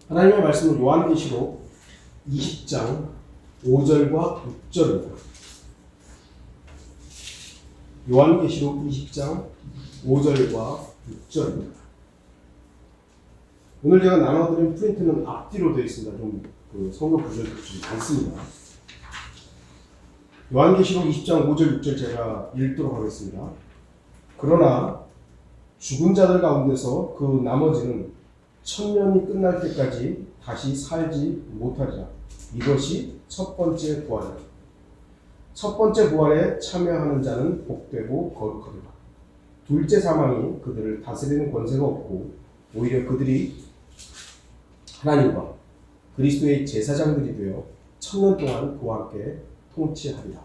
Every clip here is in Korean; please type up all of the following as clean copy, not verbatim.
하나님의 말씀은 요한계시록 20장 5절과 6절입니다. 요한계시록 20장 5절과 6절입니다. 오늘 제가 나눠드린 프린트는 앞뒤로 되어 있습니다. 성경 구절이 좀 많습니다. 요한계시록 20장 5절 6절 제가 읽도록 하겠습니다. 그러나 죽은 자들 가운데서 그 나머지는 천년이 끝날 때까지 다시 살지 못하리라. 이것이 첫 번째 부활이다. 첫 번째 부활에 참여하는 자는 복되고 거룩하리라. 둘째 사망이 그들을 다스리는 권세가 없고 오히려 그들이 하나님과 그리스도의 제사장들이 되어 천년 동안 그와 함께 통치하리라.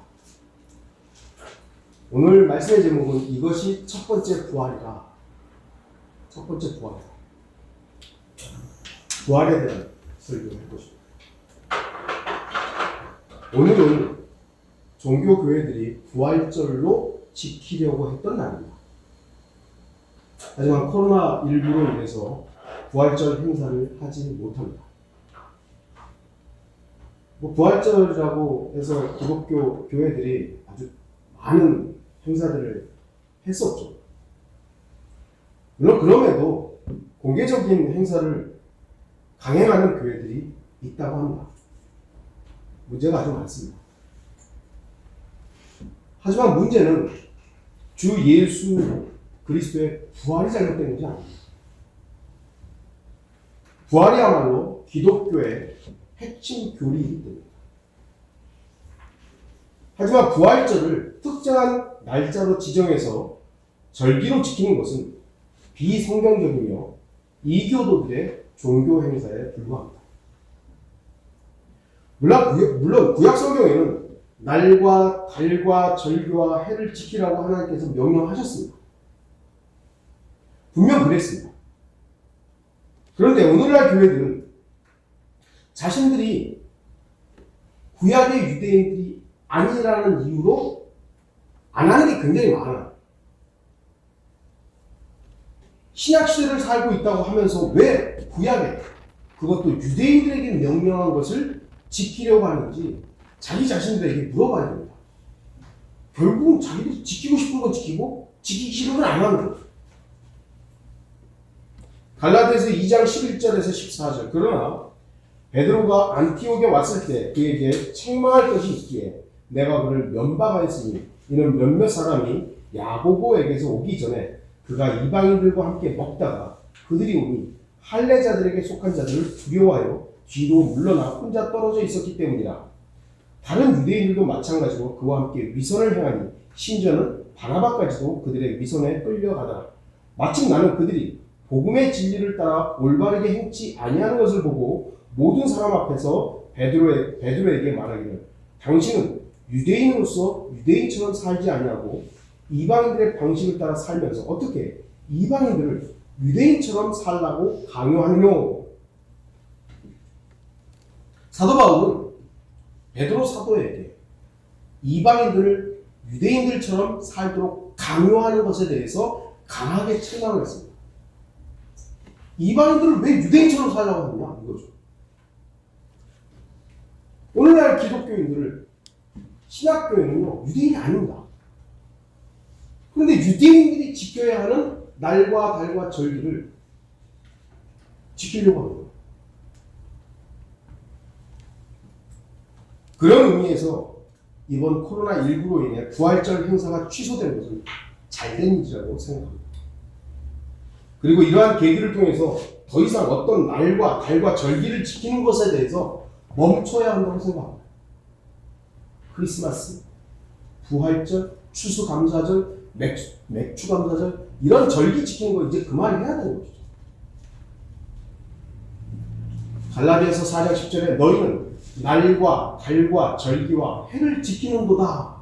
오늘 말씀의 제목은 이것이 첫 번째 부활이라. 첫 번째 부활이다. 부활에 대한 설교를 할 것입니다. 오늘은 종교교회들이 부활절로 지키려고 했던 날입니다. 하지만 코로나19로 인해서 부활절 행사를 하지 못합니다. 부활절이라고 해서 기독교 교회들이 아주 많은 행사들을 했었죠. 물론 그럼에도 공개적인 행사를 강행하는 교회들이 있다고 합니다. 문제가 아주 많습니다. 하지만 문제는 주 예수 그리스도의 부활이 잘못된 것이 아닙니다. 부활이야말로 기독교의 핵심 교리이기 때문입니다. 하지만 부활절을 특정한 날짜로 지정해서 절기로 지키는 것은 비성경적이며 이교도들의 종교 행사에 불과합니다. 물론 구약 성경에는 날과 달과 절기와 해를 지키라고 하나님께서 명령하셨습니다. 분명 그랬습니다. 그런데 오늘날 교회들은 자신들이 구약의 유대인들이 아니라는 이유로 안 하는 게 굉장히 많아요. 신약시대를 살고 있다고 하면서 왜 구약에 그것도 유대인들에게 명령한 것을 지키려고 하는지 자기 자신들에게 물어봐야 됩니다. 결국은 자기들이 지키고 싶은 건 지키고 지키기 싫은 건 안 하는 거예요. 갈라디아서 2장 11절에서 14절 그러나 베드로가 안티옥에 왔을 때 그에게 책망할 것이 있기에 내가 그를 면박하였으니 이는 몇몇 사람이 야고보에게서 오기 전에 그가 이방인들과 함께 먹다가 그들이 오니 할례자들에게 속한 자들을 두려워하여 뒤로 물러나 혼자 떨어져 있었기 때문이라. 다른 유대인들도 마찬가지로 그와 함께 위선을 행하니 심지어는 바나바까지도 그들의 위선에 끌려가더라. 마침 나는 그들이 복음의 진리를 따라 올바르게 행치 아니하는 것을 보고 모든 사람 앞에서 베드로에게 말하기를 당신은 유대인으로서 유대인처럼 살지 아니하고 이방인들의 방식을 따라 살면서 어떻게 이방인들을 유대인처럼 살라고 강요하느냐. 사도 바울은 베드로 사도에게 이방인들을 유대인들처럼 살도록 강요하는 것에 대해서 강하게 책망을 했습니다. 이방인들을 왜 유대인처럼 살라고 하느냐 이거죠. 오늘날 기독교인들을 신약교회는요 유대인이 아닙니다. 그런데 유대인들이 지켜야 하는 날과 달과 절기를 지키려고 합니다. 그런 의미에서 이번 코로나19로 인해 부활절 행사가 취소된 것은 잘된 일이라고 생각합니다. 그리고 이러한 계기를 통해서 더 이상 어떤 날과 달과 절기를 지키는 것에 대해서 멈춰야 한다고 생각합니다. 크리스마스, 부활절, 추수감사절, 맥주감사절 이런 절기 지키는 거 이제 그만해야 되는 것이죠. 갈라디아서 4장 10절에 너희는 날과 달과 절기와 해를 지키는도다.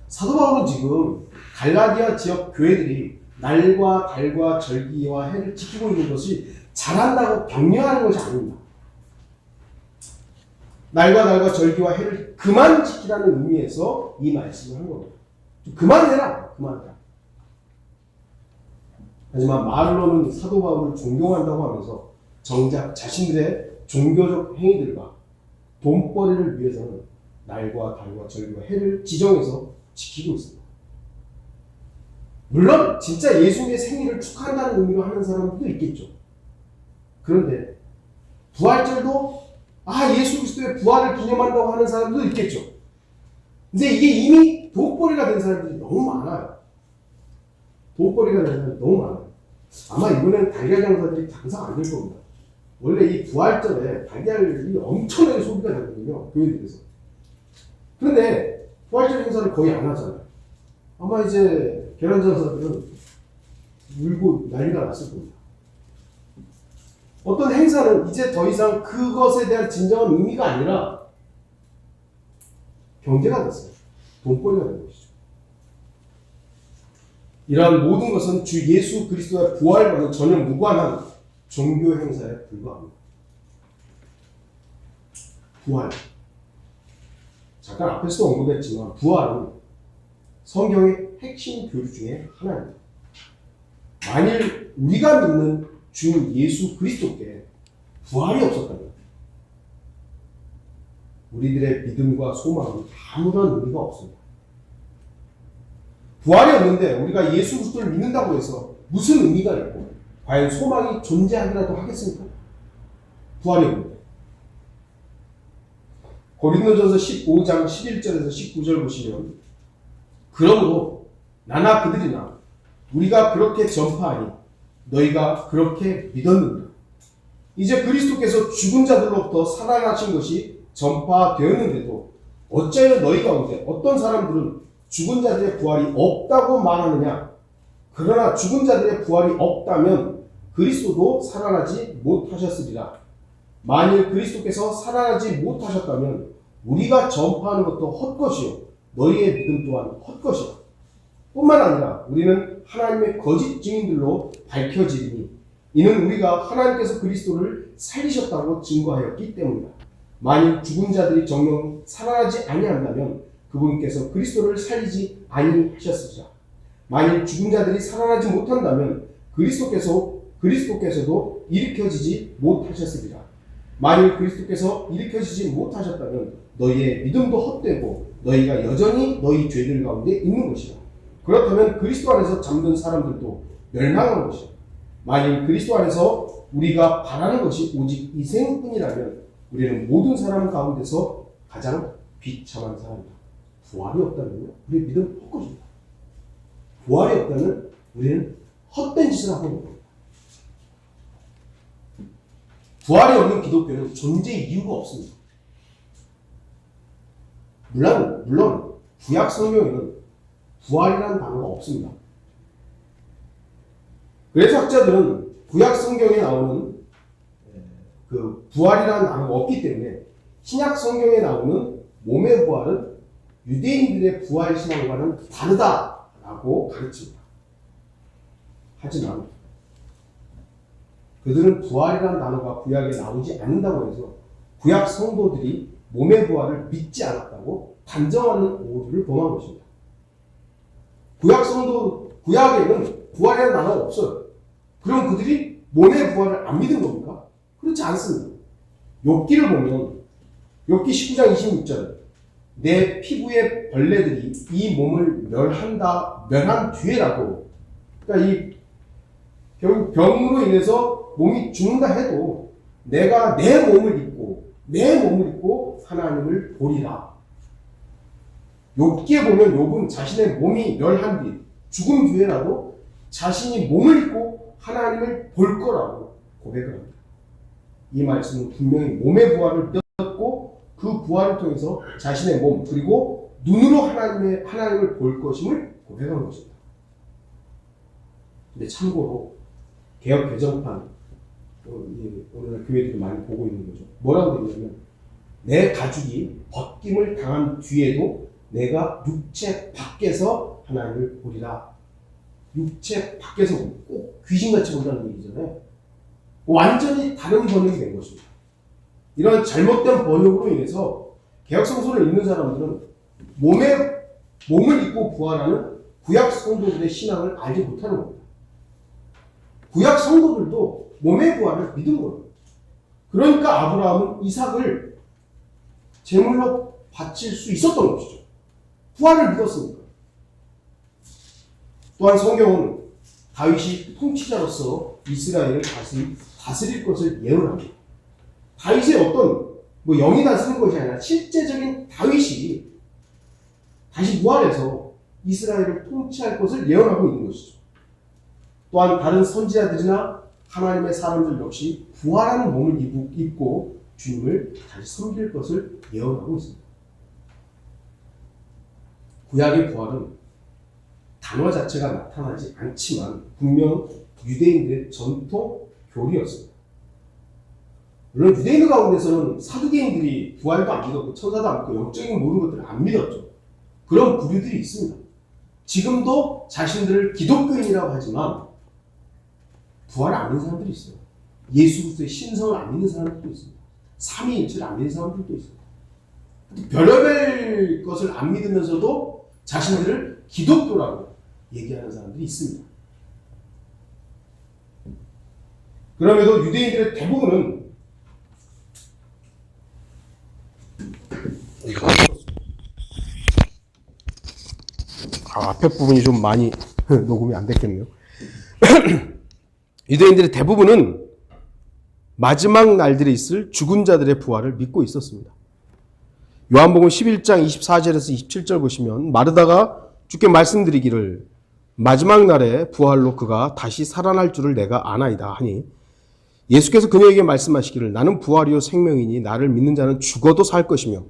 사도 바울은 지금 갈라디아 지역 교회들이 날과 달과 절기와 해를 지키고 있는 것이 잘한다고 격려하는 것이 아닙니다. 날과 달과 절기와 해를 그만 지키라는 의미에서 이 말씀을 한 겁니다. 그만해라. 하지만 말로는 사도 바울을 존경한다고 하면서 정작 자신들의 종교적 행위들과 돈벌이를 위해서는 날과 달과 절기와 해를 지정해서 지키고 있습니다. 물론 진짜 예수님의 생일을 축하한다는 의미로 하는 사람도 있겠죠. 그런데 부활절도 예수 그리스도의 부활을 기념한다고 하는 사람도 있겠죠. 근데 이게 이미 돈벌이가 된 사람들이 너무 많아요. 돈벌이가 된 사람들이 너무 많아요. 아마 이번엔 달걀 장사들이 장사 안 될 겁니다. 원래 이 부활절에 달걀이 엄청나게 소비가 되거든요. 교회들에서. 그런데 부활절 행사를 거의 안 하잖아요. 아마 이제 계란 장사들은 울고 난리가 났을 겁니다. 어떤 행사는 이제 더 이상 그것에 대한 진정한 의미가 아니라 경제가 됐어요. 돈벌이가 된 것이죠. 이러한 모든 것은 주 예수 그리스도의 부활과는 전혀 무관한 종교 행사에 불과합니다. 부활. 잠깐 앞에서도 언급했지만 부활은 성경의 핵심 교리 중에 하나입니다. 만일 우리가 믿는 주 예수 그리스도께 부활이 없었다면 우리들의 믿음과 소망은 아무런 의미가 없습니다. 부활이 없는데 우리가 예수 그리스도를 믿는다고 해서 무슨 의미가 있고 과연 소망이 존재하기라도 하겠습니까? 부활이 없는데. 고린도전서 15장 11절에서 19절 보시면 그러므로 나나 그들이나 우리가 그렇게 전파하니 너희가 그렇게 믿었느냐. 이제 그리스도께서 죽은 자들로부터 살아나신 것이 전파되었는데도 어찌하여 너희 가운데 어떤 사람들은 죽은 자들의 부활이 없다고 말하느냐. 그러나 죽은 자들의 부활이 없다면 그리스도도 살아나지 못하셨으리라. 만일 그리스도께서 살아나지 못하셨다면 우리가 전파하는 것도 헛것이요 너희의 믿음 또한 헛것이라. 뿐만 아니라 우리는 하나님의 거짓 증인들로 밝혀지리니 이는 우리가 하나님께서 그리스도를 살리셨다고 증거하였기 때문이다. 만일 죽은 자들이 정녕 살아나지 아니한다면 그분께서 그리스도를 살리지 아니하셨으리라. 만일 죽은 자들이 살아나지 못한다면 그리스도께서도 일으켜지지 못하셨으리라. 만일 그리스도께서 일으켜지지 못하셨다면 너희의 믿음도 헛되고 너희가 여전히 너희 죄들 가운데 있는 것이다. 그렇다면 그리스도 안에서 잠든 사람들도 멸망한 것이다. 만일 그리스도 안에서 우리가 바라는 것이 오직 이 생뿐이라면 우리는 모든 사람 가운데서 가장 비참한 사람이다. 부활이 없다면요? 우리의 믿음 헛것입니다. 부활이 없다면 우리는 헛된 짓을 하고 있는 겁니다. 부활이 없는 기독교는 존재 이유가 없습니다. 물론 구약 성경에는 부활이라는 단어가 없습니다. 그래서 학자들은 구약 성경에 나오는 그 부활이라는 단어가 없기 때문에 신약 성경에 나오는 몸의 부활은 유대인들의 부활 신앙과는 다르다라고 가르칩니다. 하지만 그들은 부활이라는 단어가 구약에 나오지 않는다고 해서 구약 성도들이 몸의 부활을 믿지 않았다고 단정하는 오류를 범한 것입니다. 구약에는 부활이라는 단어가 없어요. 그럼 그들이 몸의 부활을 안 믿은 겁니까? 그렇지 않습니다. 욥기를 보면 욥기 19장 26절 내 피부의 벌레들이 이 몸을 멸한 뒤에라도 그러니까 이 결국 병으로 인해서 몸이 죽는다 해도 내가 내 몸을 입고 하나님을 보리라. 욥기에 보면 욥은 자신의 몸이 멸한 뒤 죽음 뒤에라도 자신이 몸을 입고 하나님을 볼 거라고 고백을 합니다. 이 말씀은 분명히 몸의 부활을 믿었고 그 부활을 통해서 자신의 몸 그리고 눈으로 하나님을 볼 것임을 고백한 것입니다. 근데 참고로 개혁 개정판 오늘날 교회들이 많이 보고 있는 거죠. 뭐라고 되어 있냐면 내 가죽이 벗김을 당한 뒤에도 내가 육체 밖에서 하나님을 보리라. 육체 밖에서 꼭 귀신같이 본다는 얘기잖아요. 완전히 다른 번역이 된 것입니다. 이런 잘못된 번역으로 인해서 개혁성서를 읽는 사람들은 몸을 입고 부활하는 구약 성도들의 신앙을 알지 못하는 겁니다. 구약 성도들도 몸의 부활을 믿은 거예요. 그러니까 아브라함은 이삭을 제물로 바칠 수 있었던 것이죠. 부활을 믿었으니까. 또한 성경은 다윗이 통치자로서 이스라엘을 다스릴 것을 예언합니다. 다윗의 어떤 영이 다스리는 것이 아니라 실제적인 다윗이 다시 부활해서 이스라엘을 통치할 것을 예언하고 있는 것이죠. 또한 다른 선지자들이나 하나님의 사람들 역시 부활하는 몸을 입고 주님을 다시 섬길 것을 예언하고 있습니다. 구약의 부활은 단어 자체가 나타나지 않지만 분명 유대인들의 전통 교리였습니다. 물론 유대인들 가운데서는 사두개인들이 부활도 안 믿었고 천사도 안 믿고 영적인 모든 것들을 안 믿었죠. 그런 부류들이 있습니다. 지금도 자신들을 기독교인이라고 하지만 부활을 안 믿는 사람들이 있어요. 예수 그리스도의 신성을 안 믿는 사람들도 있습니다. 삼위일체를 안 믿는 사람들도 있습니다. 별의별 것을 안 믿으면서도 자신들을 기독교라고 얘기하는 사람들이 있습니다. 그럼에도 유대인들의 대부분은 앞에 부분이 좀 많이 녹음이 안 됐겠네요. 유대인들의 대부분은 마지막 날들에 있을 죽은 자들의 부활을 믿고 있었습니다. 요한복음 11장 24절에서 27절 보시면 마르다가 주께 말씀드리기를 마지막 날에 부활로 그가 다시 살아날 줄을 내가 아나이다 하니 예수께서 그녀에게 말씀하시기를 나는 부활이요 생명이니 나를 믿는 자는 죽어도 살 것이며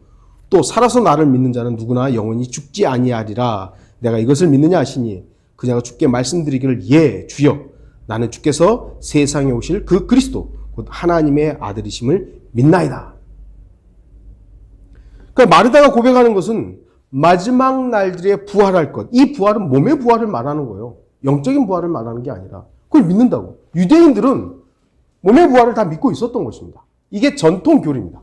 또 살아서 나를 믿는 자는 누구나 영원히 죽지 아니하리라. 내가 이것을 믿느냐 하시니 그녀가 주께 말씀드리기를 예 주여 나는 주께서 세상에 오실 그 그리스도 곧 하나님의 아들이심을 믿나이다. 그러니까 마르다가 고백하는 것은 마지막 날들에 부활할 것. 이 부활은 몸의 부활을 말하는 거예요. 영적인 부활을 말하는 게 아니라 그걸 믿는다고. 유대인들은 몸의 부활을 다 믿고 있었던 것입니다. 이게 전통 교리입니다.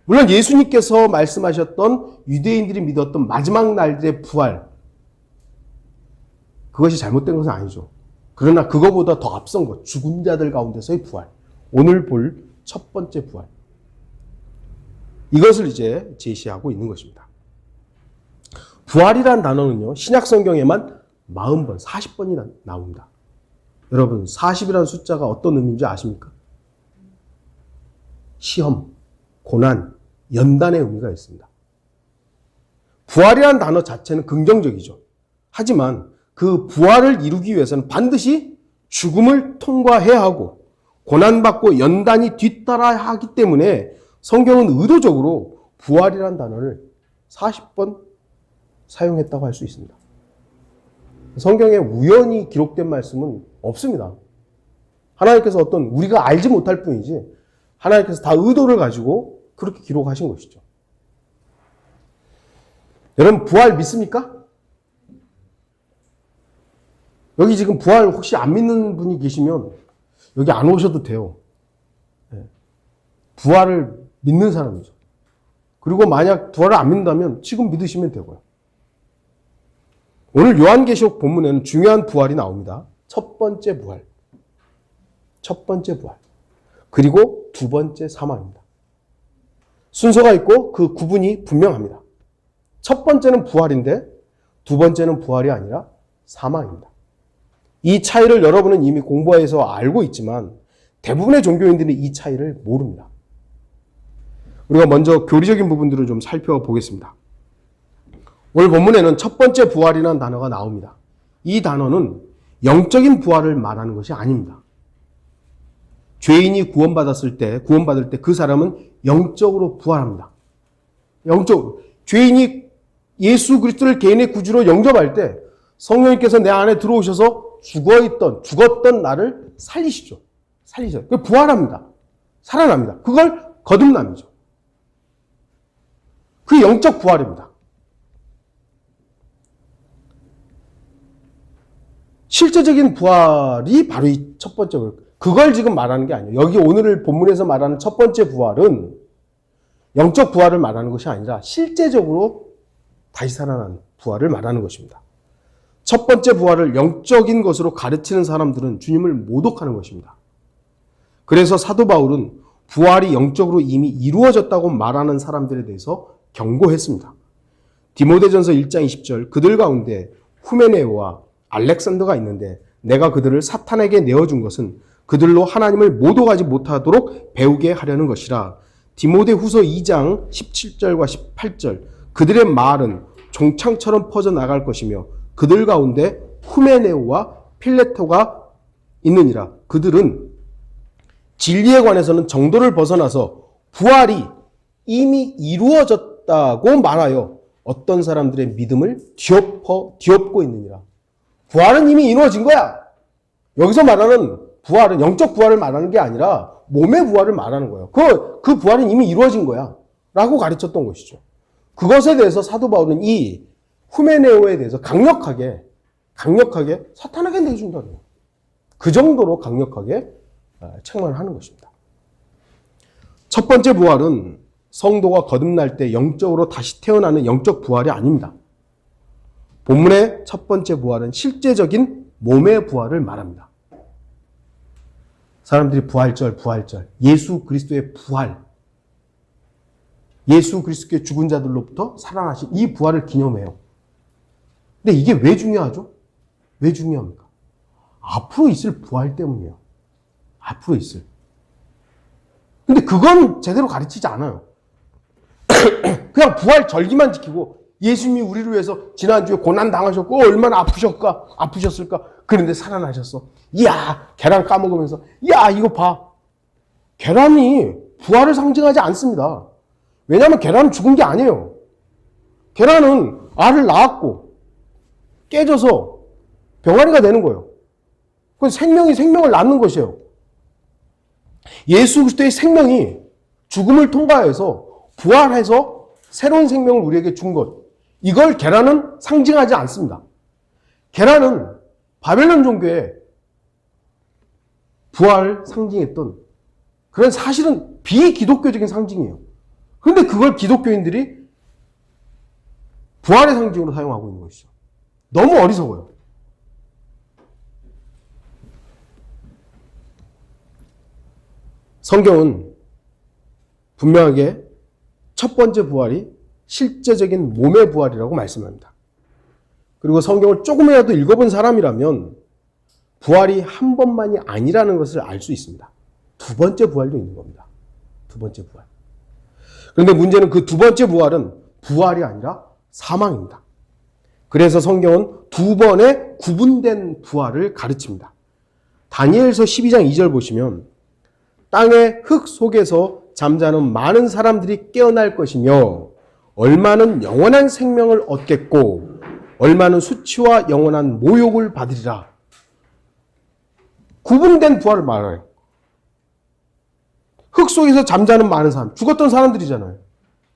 물론 예수님께서 말씀하셨던 유대인들이 믿었던 마지막 날들의 부활, 그것이 잘못된 것은 아니죠. 그러나 그거보다 더 앞선 것, 죽은 자들 가운데서의 부활, 오늘 볼 첫 번째 부활, 이것을 이제 제시하고 있는 것입니다. 부활이라는 단어는요, 신약 성경에만 40번, 40번이 나옵니다. 여러분, 40이라는 숫자가 어떤 의미인지 아십니까? 시험, 고난, 연단의 의미가 있습니다. 부활이라는 단어 자체는 긍정적이죠. 하지만 그 부활을 이루기 위해서는 반드시 죽음을 통과해야 하고 고난받고 연단이 뒤따라야 하기 때문에 성경은 의도적으로 부활이라는 단어를 40번 사용했다고 할 수 있습니다. 성경에 우연히 기록된 말씀은 없습니다. 하나님께서 어떤 우리가 알지 못할 뿐이지 하나님께서 다 의도를 가지고 그렇게 기록하신 것이죠. 여러분 부활 믿습니까? 여기 지금 부활 혹시 안 믿는 분이 계시면 여기 안 오셔도 돼요. 부활을 믿는 사람이죠. 그리고 만약 부활을 안 믿는다면 지금 믿으시면 되고요. 오늘 요한계시록 본문에는 중요한 부활이 나옵니다. 첫 번째 부활. 첫 번째 부활. 그리고 두 번째 사망입니다. 순서가 있고 그 구분이 분명합니다. 첫 번째는 부활인데 두 번째는 부활이 아니라 사망입니다. 이 차이를 여러분은 이미 공부해서 알고 있지만 대부분의 종교인들은 이 차이를 모릅니다. 우리가 먼저 교리적인 부분들을 좀 살펴보겠습니다. 오늘 본문에는 첫 번째 부활이라는 단어가 나옵니다. 이 단어는 영적인 부활을 말하는 것이 아닙니다. 죄인이 구원받을 때 그 사람은 영적으로 부활합니다. 영적으로. 죄인이 예수 그리스도를 개인의 구주로 영접할 때 성령님께서 내 안에 들어오셔서 죽었던 나를 살리시죠. 그 부활합니다. 살아납니다. 그걸 거듭남이죠. 그 영적 부활입니다. 실제적인 부활이 바로 이 첫 번째 부활. 그걸 지금 말하는 게 아니에요. 여기 오늘 본문에서 말하는 첫 번째 부활은 영적 부활을 말하는 것이 아니라 실제적으로 다시 살아난 부활을 말하는 것입니다. 첫 번째 부활을 영적인 것으로 가르치는 사람들은 주님을 모독하는 것입니다. 그래서 사도 바울은 부활이 영적으로 이미 이루어졌다고 말하는 사람들에 대해서 경고했습니다. 디모데전서 1장 20절 그들 가운데 후메네오와 알렉산더가 있는데 내가 그들을 사탄에게 내어준 것은 그들로 하나님을 모독하지 못하도록 배우게 하려는 것이라. 디모데후서 2장 17절과 18절 그들의 말은 종창처럼 퍼져나갈 것이며 그들 가운데 후메네오와 필레토가 있느니라. 그들은 진리에 관해서는 정도를 벗어나서 부활이 이미 이루어졌다고 말하여 어떤 사람들의 믿음을 뒤엎고 있느니라. 부활은 이미 이루어진 거야. 여기서 말하는 부활은 영적 부활을 말하는 게 아니라 몸의 부활을 말하는 거예요. 그 부활은 이미 이루어진 거야. 라고 가르쳤던 것이죠. 그것에 대해서 사도 바울은 이 후메네오에 대해서 강력하게 사탄에게 내준다는 거예요. 그 정도로 강력하게 책망하는 것입니다. 첫 번째 부활은 성도가 거듭날 때 영적으로 다시 태어나는 영적 부활이 아닙니다. 본문의 첫 번째 부활은 실제적인 몸의 부활을 말합니다. 사람들이 부활절, 예수 그리스도의 부활, 예수 그리스도의 죽은 자들로부터 살아나신 이 부활을 기념해요. 근데 이게 왜 중요하죠? 왜 중요합니까? 앞으로 있을 부활 때문이에요. 앞으로 있을. 근데 그건 제대로 가르치지 않아요. 그냥 부활 절기만 지키고 예수님이 우리를 위해서 지난주에 고난 당하셨고 얼마나 아프셨을까? 그런데 살아나셨어. 이야, 계란 까먹으면서 이야, 이거 봐. 계란이 부활을 상징하지 않습니다. 왜냐하면 계란은 죽은 게 아니에요. 계란은 알을 낳았고 깨져서 병아리가 되는 거예요. 그건 생명이 생명을 낳는 것이에요. 예수 그리스도의 생명이 죽음을 통과해서 부활해서 새로운 생명을 우리에게 준 것. 이걸 계란은 상징하지 않습니다. 계란은 바벨론 종교의 부활을 상징했던 그런 사실은 비기독교적인 상징이에요. 그런데 그걸 기독교인들이 부활의 상징으로 사용하고 있는 것이죠. 너무 어리석어요. 성경은 분명하게 첫 번째 부활이 실제적인 몸의 부활이라고 말씀합니다. 그리고 성경을 조금이라도 읽어본 사람이라면 부활이 한 번만이 아니라는 것을 알 수 있습니다. 두 번째 부활도 있는 겁니다. 두 번째 부활. 그런데 문제는 그 두 번째 부활은 부활이 아니라 사망입니다. 그래서 성경은 두 번의 구분된 부활을 가르칩니다. 다니엘서 12장 2절 보시면 땅의 흙 속에서 잠자는 많은 사람들이 깨어날 것이며 얼마는 영원한 생명을 얻겠고 얼마는 수치와 영원한 모욕을 받으리라. 구분된 부활을 말해요. 흙 속에서 잠자는 많은 사람, 죽었던 사람들이잖아요.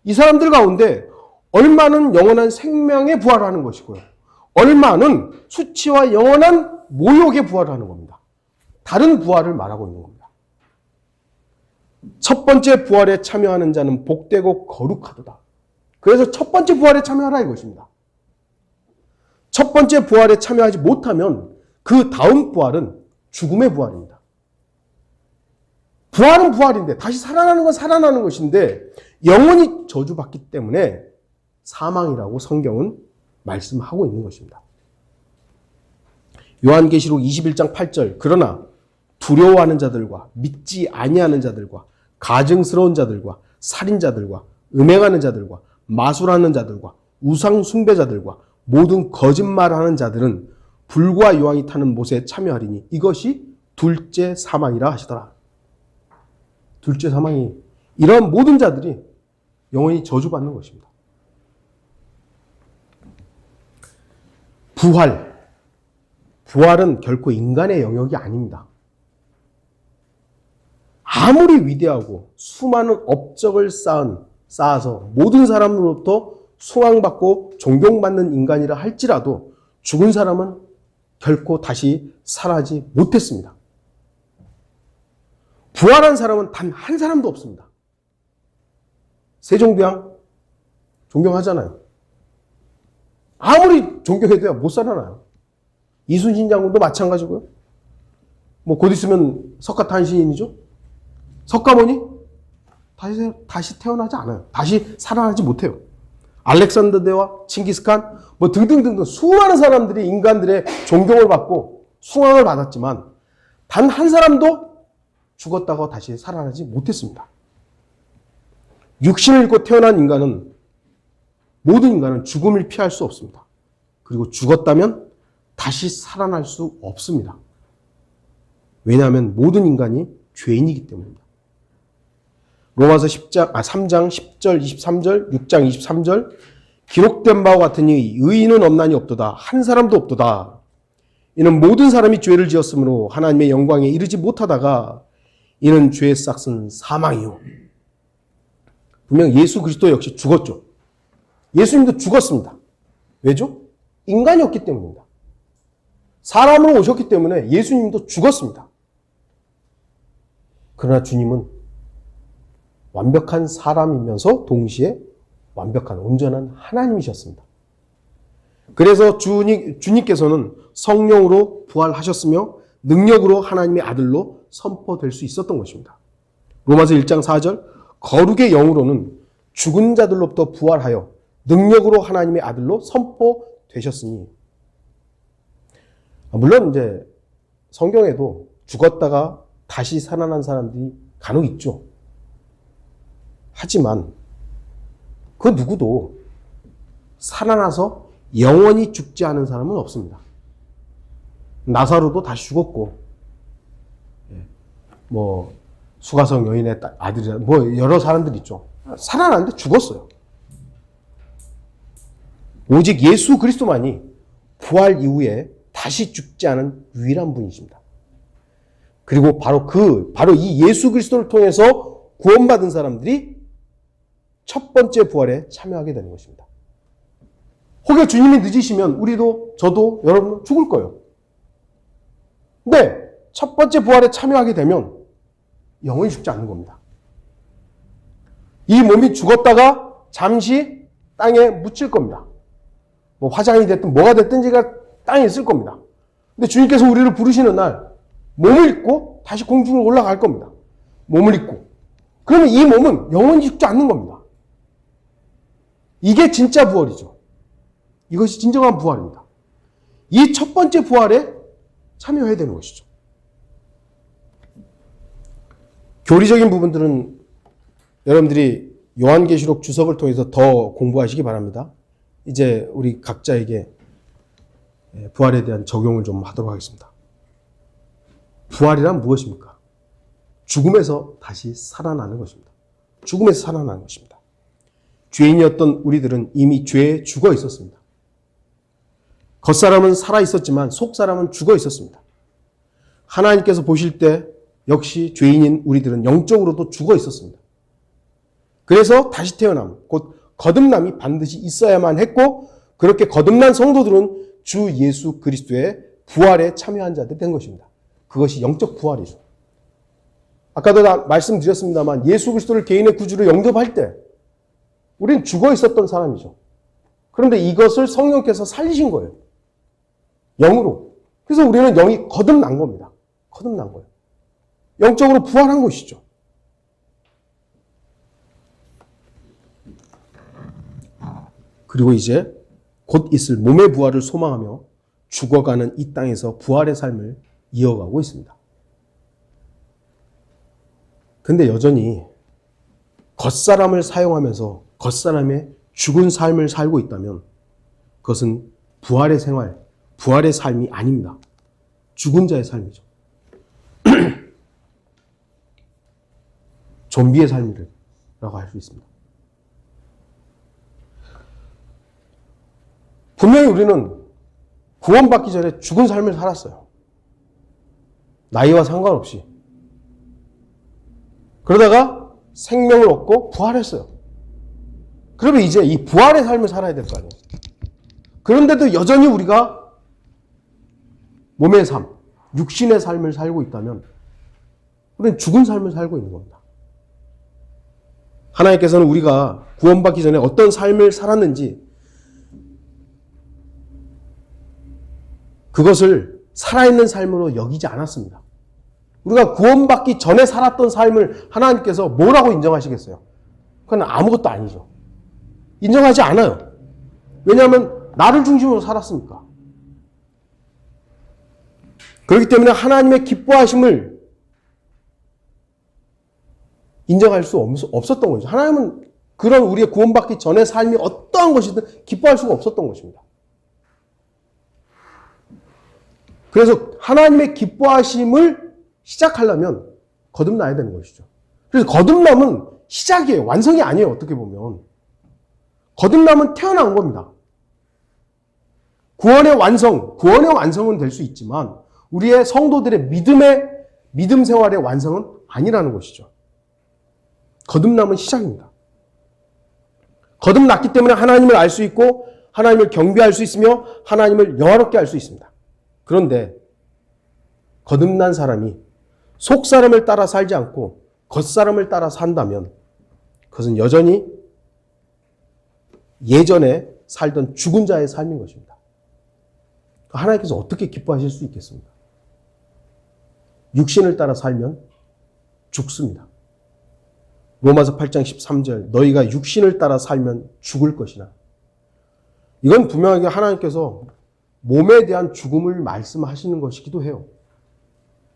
이 사람들 가운데 얼마는 영원한 생명에 부활하는 것이고요. 얼마는 수치와 영원한 모욕에 부활하는 겁니다. 다른 부활을 말하고 있는 겁니다. 첫 번째 부활에 참여하는 자는 복되고 거룩하도다. 그래서 첫 번째 부활에 참여하라 이것입니다. 첫 번째 부활에 참여하지 못하면 그 다음 부활은 죽음의 부활입니다. 부활은 부활인데 다시 살아나는 건 살아나는 것인데 영원히 저주받기 때문에 사망이라고 성경은 말씀하고 있는 것입니다. 요한계시록 21장 8절 그러나 두려워하는 자들과 믿지 아니하는 자들과 가증스러운 자들과 살인자들과 음행하는 자들과 마술하는 자들과 우상 숭배자들과 모든 거짓말하는 자들은 불과 유황이 타는 못에 참여하리니 이것이 둘째 사망이라 하시더라. 둘째 사망이 이러한 모든 자들이 영원히 저주받는 것입니다. 부활은 결코 인간의 영역이 아닙니다. 아무리 위대하고 수많은 업적을 쌓아서 모든 사람으로부터 수왕받고 존경받는 인간이라 할지라도 죽은 사람은 결코 다시 살아나지 못했습니다. 부활한 사람은 단 한 사람도 없습니다. 세종대왕 존경하잖아요. 아무리 존경해도야 못 살아나요. 이순신 장군도 마찬가지고요. 뭐 곧 있으면 석가탄신인이죠. 석가모니 다시 태어나지 않아요. 다시 살아나지 못해요. 알렉산더 대왕, 칭기스칸, 뭐 등등등등 수많은 사람들이 인간들의 존경을 받고 숭앙을 받았지만 단 한 사람도 죽었다고 다시 살아나지 못했습니다. 육신을 입고 태어난 모든 인간은 죽음을 피할 수 없습니다. 그리고 죽었다면 다시 살아날 수 없습니다. 왜냐하면 모든 인간이 죄인이기 때문입니다. 로마서 3장 10절 23절 6장 23절 기록된 바와 같으니 의인은 없나니 없도다 한 사람도 없도다. 이는 모든 사람이 죄를 지었으므로 하나님의 영광에 이르지 못하다가 이는 죄의 싹은 사망이요. 분명 예수 그리스도 역시 죽었죠. 예수님도 죽었습니다. 왜죠? 인간이었기 때문입니다. 사람으로 오셨기 때문에 예수님도 죽었습니다. 그러나 주님은 완벽한 사람이면서 동시에 완벽한 온전한 하나님이셨습니다. 그래서 주님께서는 성령으로 부활하셨으며 능력으로 하나님의 아들로 선포될 수 있었던 것입니다. 로마서 1장 4절 거룩의 영으로는 죽은 자들로부터 부활하여 능력으로 하나님의 아들로 선포되셨으니 물론 이제 성경에도 죽었다가 다시 살아난 사람들이 간혹 있죠. 하지만 그 누구도 살아나서 영원히 죽지 않은 사람은 없습니다. 나사로도 다시 죽었고, 뭐 수가성 여인의 아들이라 뭐 여러 사람들 있죠. 살아났는데 죽었어요. 오직 예수 그리스도만이 부활 이후에 다시 죽지 않은 유일한 분이십니다. 그리고 바로 이 예수 그리스도를 통해서 구원받은 사람들이 첫 번째 부활에 참여하게 되는 것입니다. 혹여 주님이 늦으시면 우리도 저도 여러분도 죽을 거예요. 근데 첫 번째 부활에 참여하게 되면 영원히 죽지 않는 겁니다. 이 몸이 죽었다가 잠시 땅에 묻힐 겁니다. 뭐 화장이 됐든 뭐가 됐든지가 땅에 있을 겁니다. 근데 주님께서 우리를 부르시는 날 몸을 입고 다시 공중으로 올라갈 겁니다. 몸을 입고. 그러면 이 몸은 영원히 죽지 않는 겁니다. 이게 진짜 부활이죠. 이것이 진정한 부활입니다. 이 첫 번째 부활에 참여해야 되는 것이죠. 교리적인 부분들은 여러분들이 요한계시록 주석을 통해서 더 공부하시기 바랍니다. 이제 우리 각자에게 부활에 대한 적용을 좀 하도록 하겠습니다. 부활이란 무엇입니까? 죽음에서 다시 살아나는 것입니다. 죽음에서 살아나는 것입니다. 죄인이었던 우리들은 이미 죄에 죽어 있었습니다. 겉사람은 살아 있었지만 속사람은 죽어 있었습니다. 하나님께서 보실 때 역시 죄인인 우리들은 영적으로도 죽어 있었습니다. 그래서 다시 태어남, 곧 거듭남이 반드시 있어야만 했고 그렇게 거듭난 성도들은 주 예수 그리스도의 부활에 참여한 자들이 된 것입니다. 그것이 영적 부활이죠. 아까도 말씀드렸습니다만 예수 그리스도를 개인의 구주로 영접할 때 우리는 죽어 있었던 사람이죠. 그런데 이것을 성령께서 살리신 거예요. 영으로. 그래서 우리는 영이 거듭난 겁니다. 거듭난 거예요. 영적으로 부활한 것이죠. 그리고 이제 곧 있을 몸의 부활을 소망하며 죽어가는 이 땅에서 부활의 삶을 이어가고 있습니다. 근데 여전히 겉사람을 사용하면서 겉사람의 죽은 삶을 살고 있다면 그것은 부활의 생활, 부활의 삶이 아닙니다. 죽은 자의 삶이죠. 좀비의 삶이라고 할 수 있습니다. 분명히 우리는 구원받기 전에 죽은 삶을 살았어요. 나이와 상관없이. 그러다가 생명을 얻고 부활했어요. 그러면 이제 이 부활의 삶을 살아야 될 거 아니에요. 그런데도 여전히 우리가 몸의 삶, 육신의 삶을 살고 있다면 우리는 죽은 삶을 살고 있는 겁니다. 하나님께서는 우리가 구원받기 전에 어떤 삶을 살았는지 그것을 살아있는 삶으로 여기지 않았습니다. 우리가 구원받기 전에 살았던 삶을 하나님께서 뭐라고 인정하시겠어요? 그건 아무것도 아니죠. 인정하지 않아요. 왜냐하면 나를 중심으로 살았으니까. 그렇기 때문에 하나님의 기뻐하심을 인정할 수 없었던 거죠. 하나님은 그런 우리의 구원받기 전의 삶이 어떠한 것이든 기뻐할 수가 없었던 것입니다. 그래서 하나님의 기뻐하심을 시작하려면 거듭나야 되는 것이죠. 그래서 거듭남은 시작이에요. 완성이 아니에요. 어떻게 보면. 거듭남은 태어난 겁니다. 구원의 완성은 될 수 있지만 우리의 성도들의 믿음 생활의 완성은 아니라는 것이죠. 거듭남은 시작입니다. 거듭났기 때문에 하나님을 알 수 있고 하나님을 경배할 수 있으며 하나님을 영화롭게 할 수 있습니다. 그런데 거듭난 사람이 속사람을 따라 살지 않고 겉사람을 따라 산다면 그것은 여전히 예전에 살던 죽은 자의 삶인 것입니다. 하나님께서 어떻게 기뻐하실 수 있겠습니까? 육신을 따라 살면 죽습니다. 로마서 8장 13절 너희가 육신을 따라 살면 죽을 것이나 이건 분명하게 하나님께서 몸에 대한 죽음을 말씀하시는 것이기도 해요.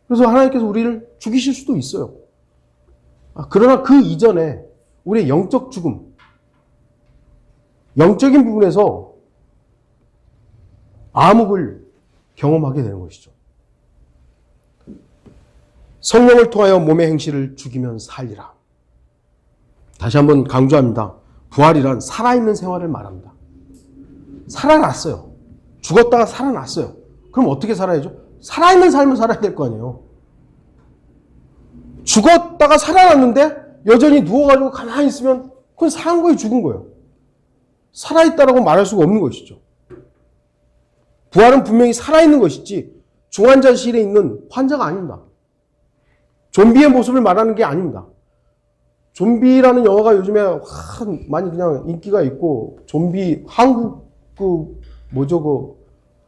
그래서 하나님께서 우리를 죽이실 수도 있어요. 그러나 그 이전에 우리의 영적 죽음, 영적인 부분에서 암흑을 경험하게 되는 것이죠. 성령을 통하여 몸의 행실을 죽이면 살리라. 다시 한번 강조합니다. 부활이란 살아있는 생활을 말합니다. 살아났어요. 죽었다가 살아났어요. 그럼 어떻게 살아야죠? 살아있는 삶을 살아야 될 거 아니에요. 죽었다가 살아났는데 여전히 누워가지고 가만히 있으면 그건 산 거예요, 죽은 거예요. 살아있다라고 말할 수가 없는 것이죠. 부활은 분명히 살아있는 것이지 중환자실에 있는 환자가 아닙니다. 좀비의 모습을 말하는 게 아닙니다. 좀비라는 영화가 요즘에 많이 그냥 인기가 있고 좀비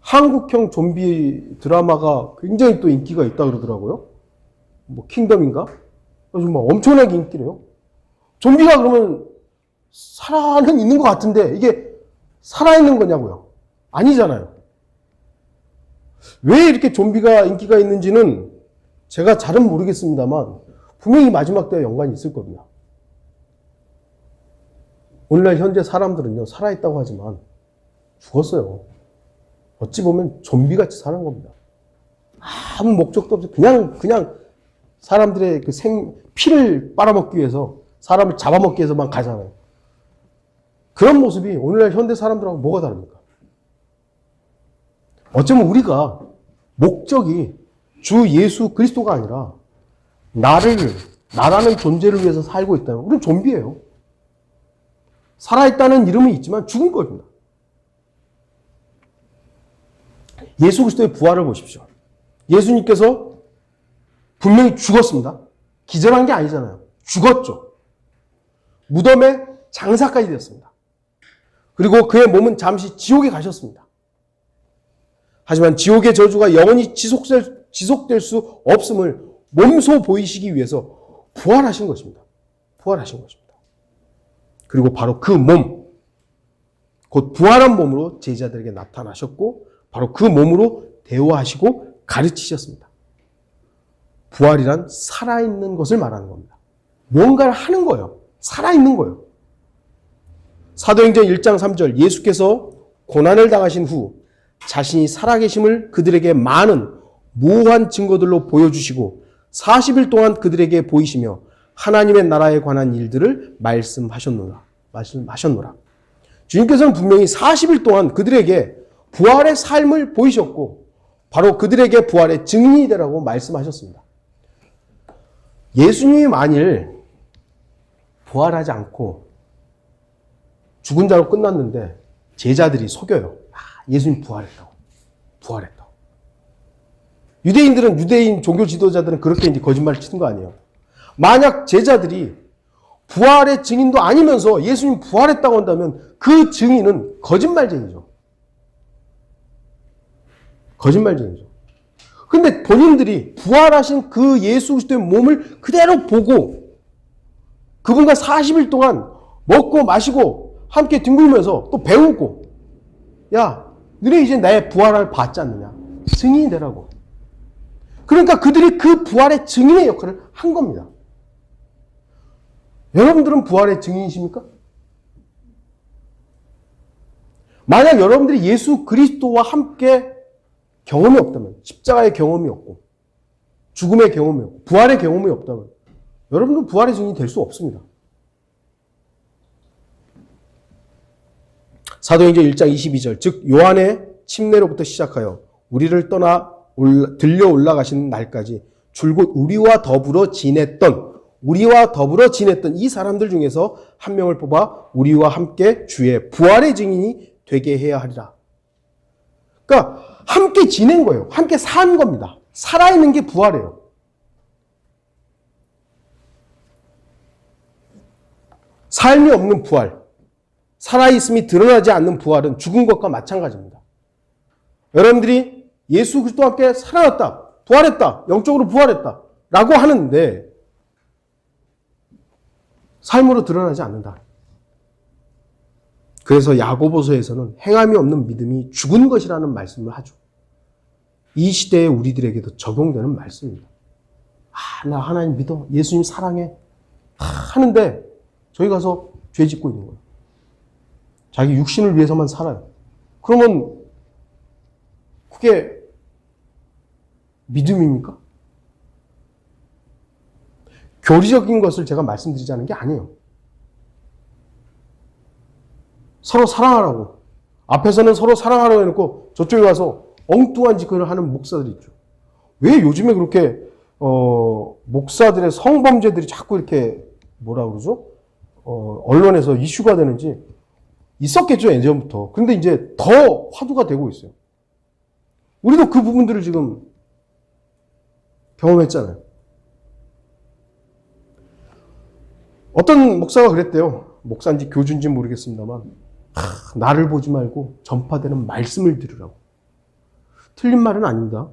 한국형 좀비 드라마가 굉장히 또 인기가 있다 그러더라고요. 뭐 킹덤인가? 요즘 막 엄청나게 인기래요. 좀비가 그러면 살아는 있는 것 같은데 이게 살아있는 거냐고요? 아니잖아요. 왜 이렇게 좀비가 인기가 있는지는 제가 잘은 모르겠습니다만 분명히 마지막 때와 연관이 있을 겁니다. 오늘날 현재 사람들은요, 살아있다고 하지만 죽었어요. 어찌 보면 좀비같이 사는 겁니다. 아무 목적도 없이 그냥 사람들의 그 피를 빨아먹기 위해서 사람을 잡아먹기 위해서만 가잖아요. 그런 모습이 오늘날 현대 사람들하고 뭐가 다릅니까? 어쩌면 우리가 목적이 주 예수 그리스도가 아니라 나라는 존재를 위해서 살고 있다면 우리는 좀비예요. 살아있다는 이름은 있지만 죽은 겁니다. 예수 그리스도의 부활을 보십시오. 예수님께서 분명히 죽었습니다. 기절한 게 아니잖아요. 죽었죠. 무덤에 장사까지 되었습니다. 그리고 그의 몸은 잠시 지옥에 가셨습니다. 하지만 지옥의 저주가 영원히 지속될 수 없음을 몸소 보이시기 위해서 부활하신 것입니다. 부활하신 것입니다. 그리고 바로 그 몸, 곧 부활한 몸으로 제자들에게 나타나셨고 바로 그 몸으로 대화하시고 가르치셨습니다. 부활이란 살아있는 것을 말하는 겁니다. 뭔가를 하는 거예요. 살아있는 거예요. 사도행전 1장 3절 예수께서 고난을 당하신 후 자신이 살아계심을 그들에게 많은 무한 증거들로 보여주시고 40일 동안 그들에게 보이시며 하나님의 나라에 관한 일들을 말씀하셨노라. 주님께서는 분명히 40일 동안 그들에게 부활의 삶을 보이셨고 바로 그들에게 부활의 증인이 되라고 말씀하셨습니다. 예수님이 만일 부활하지 않고 죽은 자로 끝났는데 제자들이 속여요. 예수님 부활했다고. 유대인 종교 지도자들은 그렇게 이제 거짓말을 치는 거 아니에요. 만약 제자들이 부활의 증인도 아니면서 예수님 부활했다고 한다면 그 증인은 거짓말쟁이죠. 근데 본인들이 부활하신 그 예수 그리스도의 몸을 그대로 보고 그분과 40일 동안 먹고 마시고 함께 뒹굴면서 또 배우고, 야, 너네 이제 내 부활을 봤지 않느냐? 증인이 되라고. 그러니까 그들이 그 부활의 증인의 역할을 한 겁니다. 여러분들은 부활의 증인이십니까? 만약 여러분들이 예수 그리스도와 함께 경험이 없다면, 십자가의 경험이 없고, 죽음의 경험이 없고, 부활의 경험이 없다면, 여러분들은 부활의 증인이 될 수 없습니다. 사도행전 1장 22절, 즉 요한의 침례로부터 시작하여 우리를 떠나 들려 올라가시는 날까지 줄곧 우리와 더불어 지냈던 이 사람들 중에서 한 명을 뽑아 우리와 함께 주의 부활의 증인이 되게 해야 하리라. 그러니까 함께 지낸 거예요. 함께 산 겁니다. 살아있는 게 부활이에요. 삶이 없는 부활, 살아있음이 드러나지 않는 부활은 죽은 것과 마찬가지입니다. 여러분들이 예수 그리스도와 함께 살아났다, 부활했다, 영적으로 부활했다 라고 하는데 삶으로 드러나지 않는다. 그래서 야고보서에서는 행함이 없는 믿음이 죽은 것이라는 말씀을 하죠. 이 시대에 우리들에게도 적용되는 말씀입니다. 나 하나님 믿어, 예수님 사랑해 하는데 저희 가서 죄 짓고 있는 거예요. 자기 육신을 위해서만 살아요. 그러면 그게 믿음입니까? 교리적인 것을 제가 말씀드리자는 게 아니에요. 서로 사랑하라고. 앞에서는 서로 사랑하라고 해놓고 저쪽에 가서 엉뚱한 짓을 하는 목사들이 있죠. 왜 요즘에 그렇게 목사들의 성범죄들이 자꾸 이렇게 뭐라 그러죠? 언론에서 이슈가 되는지 있었겠죠, 예전부터. 근데 이제 더 화두가 되고 있어요. 우리도 그 부분들을 지금 경험했잖아요. 어떤 목사가 그랬대요. 목사인지 교주인지 모르겠습니다만, 나를 보지 말고 전파되는 말씀을 들으라고. 틀린 말은 아닙니다.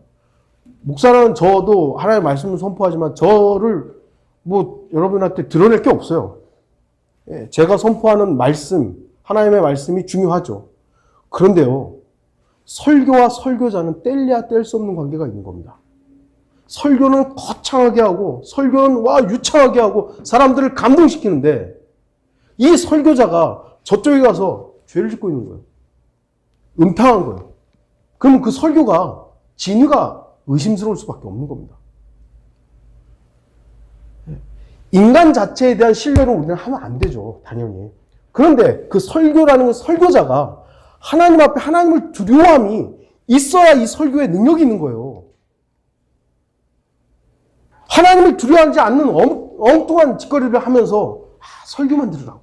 목사는 저도 하나님의 말씀을 선포하지만 저를 여러분한테 드러낼 게 없어요. 제가 선포하는 말씀, 하나님의 말씀이 중요하죠. 그런데요, 설교와 설교자는 뗄래야 뗄 수 없는 관계가 있는 겁니다. 설교는 거창하게 하고, 설교는 유창하게 하고, 사람들을 감동시키는데, 이 설교자가 저쪽에 가서 죄를 짓고 있는 거예요. 음탕한 거예요. 그러면 그 설교가, 진위가 의심스러울 수밖에 없는 겁니다. 인간 자체에 대한 신뢰를 우리는 하면 안 되죠, 당연히. 그런데 그 설교라는 설교자가 하나님 앞에 하나님을 두려워함이 있어야 이 설교에 능력이 있는 거예요. 하나님을 두려워하지 않는 엉뚱한 짓거리를 하면서 설교만 들으라고.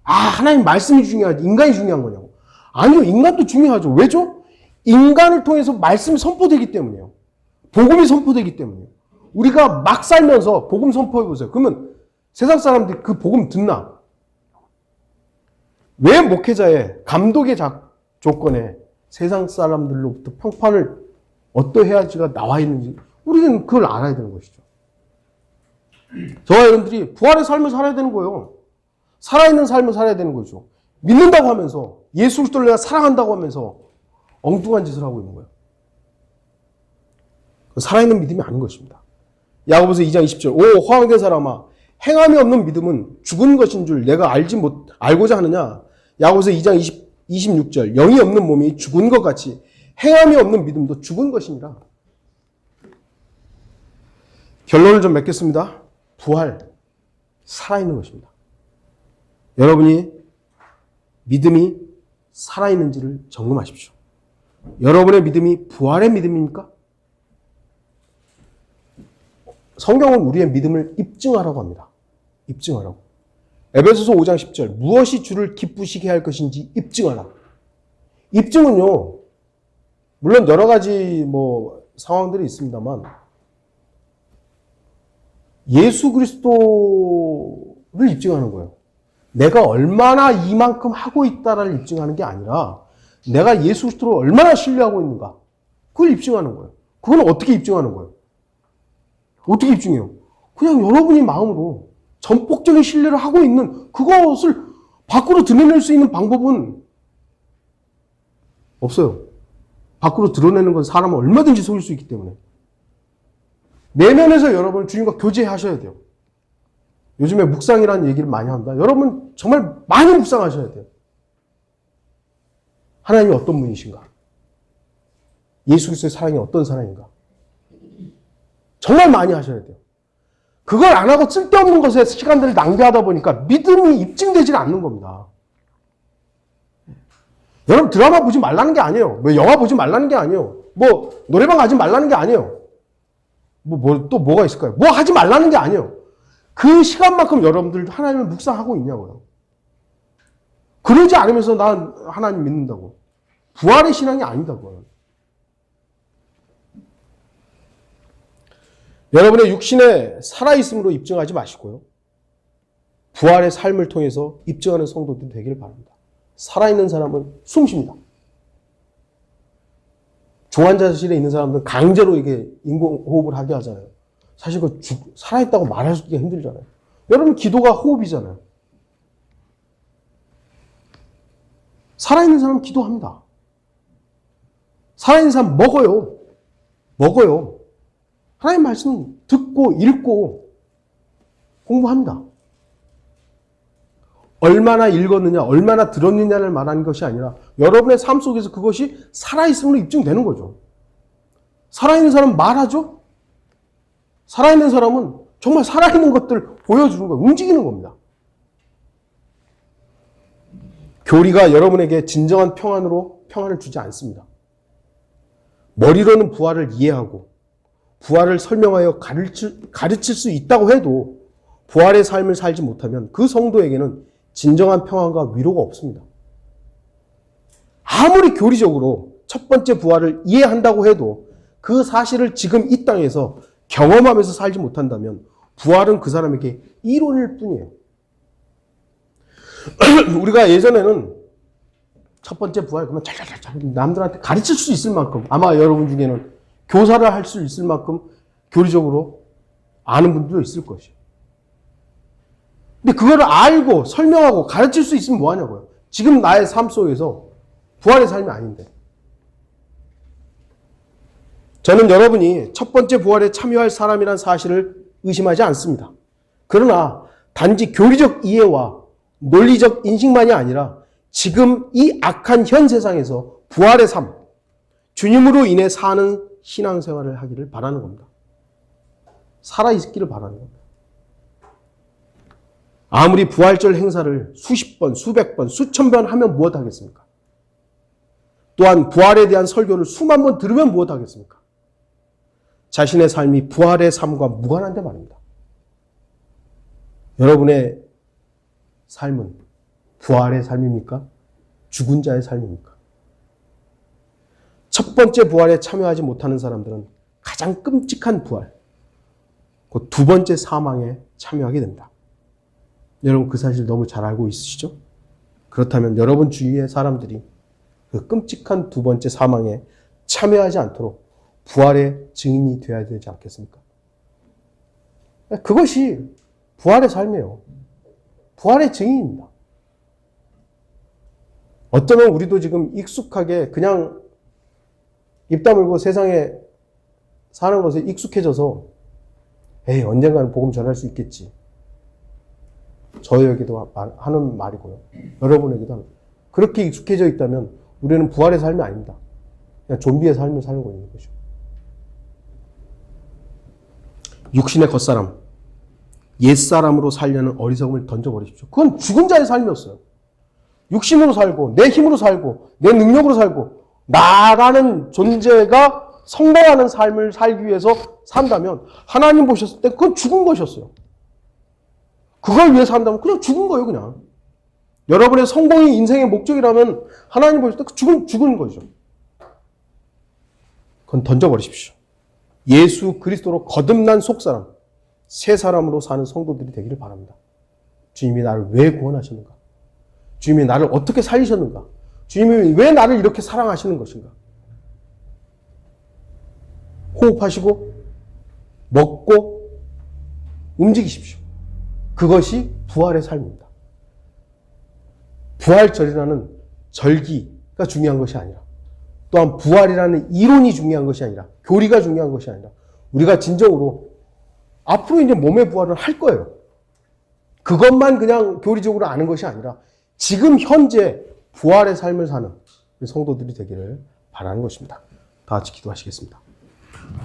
하나님 말씀이 중요하지 인간이 중요한 거냐고. 아니요, 인간도 중요하죠. 왜죠? 인간을 통해서 말씀이 선포되기 때문이에요. 복음이 선포되기 때문이에요. 우리가 막 살면서 복음 선포해보세요. 그러면 세상 사람들이 그 복음 듣나? 왜 목회자의 감독의 조건에 세상 사람들로부터 평판을 어떠해야 할지가 나와 있는지 우리는 그걸 알아야 되는 것이죠. 저와 여러분들이 부활의 삶을 살아야 되는 거예요. 살아있는 삶을 살아야 되는 거죠. 믿는다고 하면서 예수 그리스도를 내가 사랑한다고 하면서 엉뚱한 짓을 하고 있는 거예요. 살아있는 믿음이 아닌 것입니다. 야고보서 2장 20절 오 허황된 사람아 행함이 없는 믿음은 죽은 것인 줄 내가 알고자 하느냐. 야고보서 2장 26절 영이 없는 몸이 죽은 것 같이 행함이 없는 믿음도 죽은 것이니라. 결론을 좀 맺겠습니다. 부활, 살아있는 것입니다. 여러분이 믿음이 살아있는지를 점검하십시오. 여러분의 믿음이 부활의 믿음입니까? 성경은 우리의 믿음을 입증하라고 합니다. 입증하라고. 에베소서 5장 10절 무엇이 주를 기쁘시게 할 것인지 입증하라. 입증은요, 물론 여러 가지 상황들이 있습니다만 예수 그리스도를 입증하는 거예요. 내가 얼마나 이만큼 하고 있다를 입증하는 게 아니라 내가 예수 그리스도를 얼마나 신뢰하고 있는가 그걸 입증하는 거예요. 그건 어떻게 입증하는 거예요? 어떻게 입증해요? 그냥 여러분이 마음으로 전폭적인 신뢰를 하고 있는 그것을 밖으로 드러낼 수 있는 방법은 없어요. 밖으로 드러내는 건 사람은 얼마든지 속일 수 있기 때문에. 내면에서 여러분 주님과 교제하셔야 돼요. 요즘에 묵상이라는 얘기를 많이 합니다. 여러분 정말 많이 묵상하셔야 돼요. 하나님이 어떤 분이신가? 예수 그리스도의 사랑이 어떤 사랑인가? 정말 많이 하셔야 돼요. 그걸 안 하고 쓸데없는 것에 시간들을 낭비하다 보니까 믿음이 입증되지 않는 겁니다. 여러분 드라마 보지 말라는 게 아니에요. 뭐 영화 보지 말라는 게 아니에요. 뭐 노래방 가지 말라는 게 아니에요. 또 뭐가 있을까요? 뭐 하지 말라는 게 아니에요. 그 시간만큼 여러분들 하나님을 묵상하고 있냐고요. 그러지 않으면서 난 하나님 믿는다고. 부활의 신앙이 아니다고요. 여러분의 육신의 살아있음으로 입증하지 마시고요. 부활의 삶을 통해서 입증하는 성도들이 되기를 바랍니다. 살아있는 사람은 숨쉽니다. 중환자실에 있는 사람들은 강제로 이게 인공호흡을 하게 하잖아요. 사실 그 살아있다고 말하기가 힘들잖아요. 여러분 기도가 호흡이잖아요. 살아있는 사람은 기도합니다. 살아있는 사람 먹어요. 먹어요. 하나님 말씀 듣고 읽고 공부합니다. 얼마나 읽었느냐, 얼마나 들었느냐를 말하는 것이 아니라 여러분의 삶 속에서 그것이 살아있음으로 입증되는 거죠. 살아있는 사람은 말하죠? 살아있는 사람은 정말 살아있는 것들을 보여주는 거예요. 움직이는 겁니다. 교리가 여러분에게 진정한 평안을 주지 않습니다. 머리로는 부활을 이해하고 부활을 설명하여 가르칠 수 있다고 해도 부활의 삶을 살지 못하면 그 성도에게는 진정한 평안과 위로가 없습니다. 아무리 교리적으로 첫 번째 부활을 이해한다고 해도 그 사실을 지금 이 땅에서 경험하면서 살지 못한다면 부활은 그 사람에게 이론일 뿐이에요. 우리가 예전에는 첫 번째 부활 그러면 잘 남들한테 가르칠 수 있을 만큼 아마 여러분 중에는 교사를 할 수 있을 만큼 교리적으로 아는 분들도 있을 것이에요. 근데 그거를 알고 설명하고 가르칠 수 있으면 뭐하냐고요. 지금 나의 삶 속에서 부활의 삶이 아닌데. 저는 여러분이 첫 번째 부활에 참여할 사람이란 사실을 의심하지 않습니다. 그러나 단지 교리적 이해와 논리적 인식만이 아니라 지금 이 악한 현 세상에서 부활의 삶, 주님으로 인해 사는 신앙생활을 하기를 바라는 겁니다. 살아있기를 바라는 겁니다. 아무리 부활절 행사를 수십 번, 수백 번, 수천 번 하면 무엇 하겠습니까? 또한 부활에 대한 설교를 수만 번 들으면 무엇 하겠습니까? 자신의 삶이 부활의 삶과 무관한데 말입니다. 여러분의 삶은 부활의 삶입니까? 죽은 자의 삶입니까? 첫 번째 부활에 참여하지 못하는 사람들은 가장 끔찍한 부활, 곧 두 번째 사망에 참여하게 됩니다. 여러분 그 사실 너무 잘 알고 있으시죠? 그렇다면 여러분 주위의 사람들이 그 끔찍한 두 번째 사망에 참여하지 않도록 부활의 증인이 되어야 되지 않겠습니까? 그것이 부활의 삶이에요. 부활의 증인입니다. 어쩌면 우리도 지금 익숙하게 그냥 입 다물고 세상에 사는 것에 익숙해져서 에이 언젠가는 복음 전할 수 있겠지. 저에게도 하는 말이고요. 여러분에게도 하는. 그렇게 익숙해져 있다면 우리는 부활의 삶이 아닙니다. 그냥 좀비의 삶을 살고 있는 것이죠. 육신의 겉사람, 옛사람으로 살려는 어리석음을 던져버리십시오. 그건 죽은 자의 삶이었어요. 육신으로 살고 내 힘으로 살고 내 능력으로 살고 나라는 존재가 성공하는 삶을 살기 위해서 산다면 하나님 보셨을 때 그건 죽은 것이었어요. 그걸 위해서 산다면 그냥 죽은 거예요. 그냥. 여러분의 성공이 인생의 목적이라면 하나님 보실 때 죽은 거죠. 그건 던져버리십시오. 예수 그리스도로 거듭난 속사람, 새 사람으로 사는 성도들이 되기를 바랍니다. 주님이 나를 왜 구원하셨는가? 주님이 나를 어떻게 살리셨는가? 주님이 왜 나를 이렇게 사랑하시는 것인가? 호흡하시고 먹고 움직이십시오. 그것이 부활의 삶입니다. 부활절이라는 절기가 중요한 것이 아니라, 또한 부활이라는 이론이 중요한 것이 아니라, 교리가 중요한 것이 아니라, 우리가 진정으로 앞으로 이제 몸의 부활을 할 거예요. 그것만 그냥 교리적으로 아는 것이 아니라 지금 현재 부활의 삶을 사는 성도들이 되기를 바라는 것입니다. 다 같이 기도하시겠습니다.